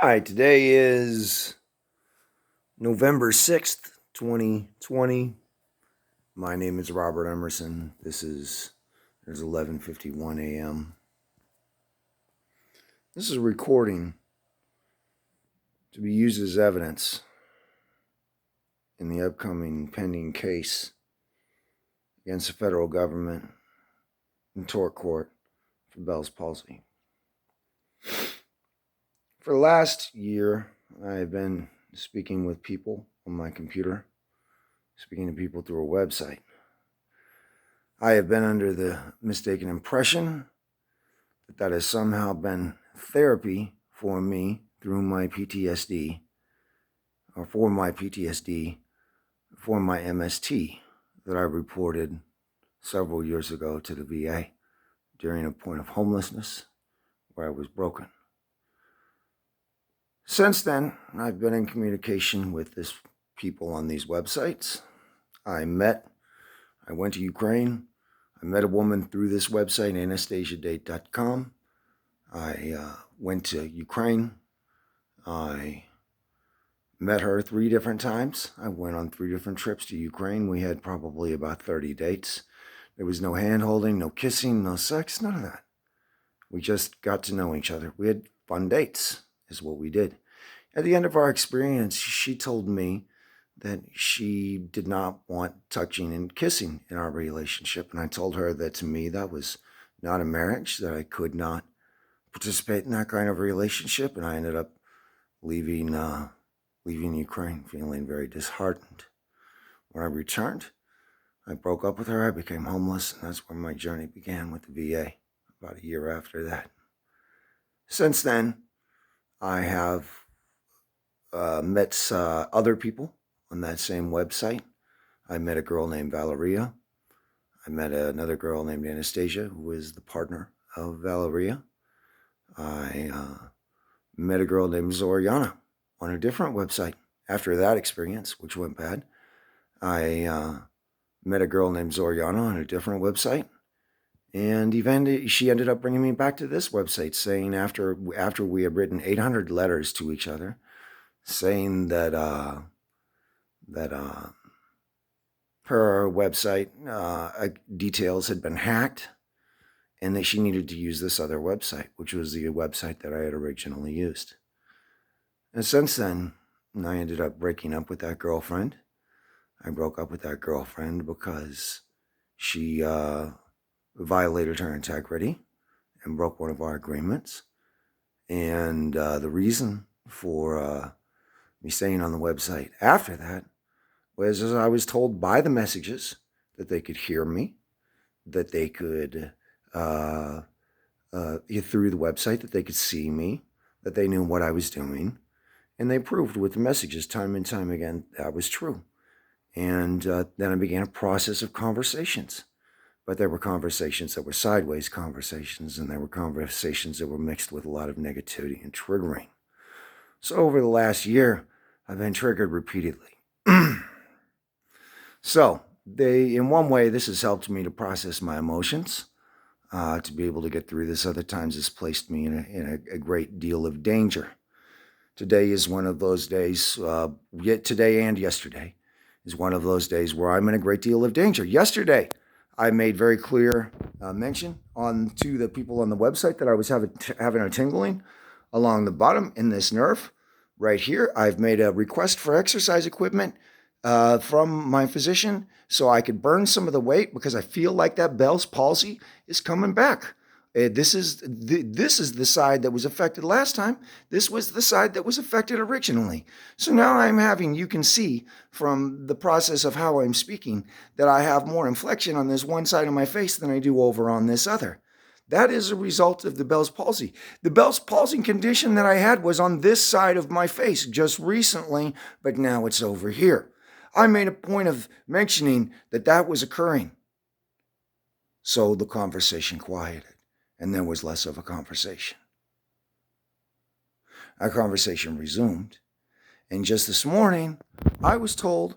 Hi, today is November 6th, 2020. My name is Robert Emerson. There's 11:51 a.m. This is a recording to be used as evidence in the upcoming pending case against the federal government in tort court for Bell's palsy. For the last year, I have been speaking with people on my computer, speaking to people through a website. I have been under the mistaken impression that has somehow been therapy for me through my PTSD, or for my PTSD, for my MST that I reported several years ago to the VA during a point of homelessness where I was broken. Since then, I've been in communication with these people on these websites. I went to Ukraine. I met a woman through this website, anastasiadate.com. I went to Ukraine. I met her 3 different times. I went on 3 different trips to Ukraine. We had probably about 30 dates. There was no hand-holding, no kissing, no sex, none of that. We just got to know each other. We had fun dates, is what we did. At the end of our experience, she told me that she did not want touching and kissing in our relationship. And I told her that to me, that was not a marriage, that I could not participate in that kind of relationship. And I ended up leaving Ukraine feeling very disheartened. When I returned, I broke up with her. I became homeless. And that's where my journey began with the VA about a year after that. Since then, I have met other people on that same website. I met a girl named Valeria. I met another girl named Anastasia, who was the partner of Valeria. I met a girl named Zoriana on a different website. After that experience, which went bad, I met a girl named Zoriana on a different website. And she ended up bringing me back to this website, saying after we had written 800 letters to each other, saying that her website details had been hacked and that she needed to use this other website, which was the website that I had originally used. And since then, I ended up breaking up with that girlfriend. I broke up with that girlfriend because she violated her integrity and broke one of our agreements. And the reason for me staying on the website after that was, as I was told by the messages, that they could hear me, that they could, through the website, that they could see me, that they knew what I was doing. And they proved with the messages time and time again that was true. And then I began a process of conversations. But there were conversations that were sideways conversations, and there were conversations that were mixed with a lot of negativity and triggering. So over the last year, I've been triggered repeatedly. So in one way, this has helped me to process my emotions, to be able to get through this. Other times, it's placed me in a great deal of danger. Today is one of those days, today and yesterday is one of those days where I'm in a great deal of danger. Yesterday, I made very clear mention to the people on the website that I was having a tingling along the bottom in this nerve right here. I've made a request for exercise equipment from my physician so I could burn some of the weight because I feel like that Bell's palsy is coming back. This is the side that was affected last time. This was the side that was affected originally. So now you can see from the process of how I'm speaking that I have more inflection on this one side of my face than I do over on this other. That is a result of the Bell's palsy. The Bell's palsy condition that I had was on this side of my face just recently, but now it's over here. I made a point of mentioning that was occurring. So the conversation quieted. And there was less of a conversation. Our conversation resumed. And just this morning, I was told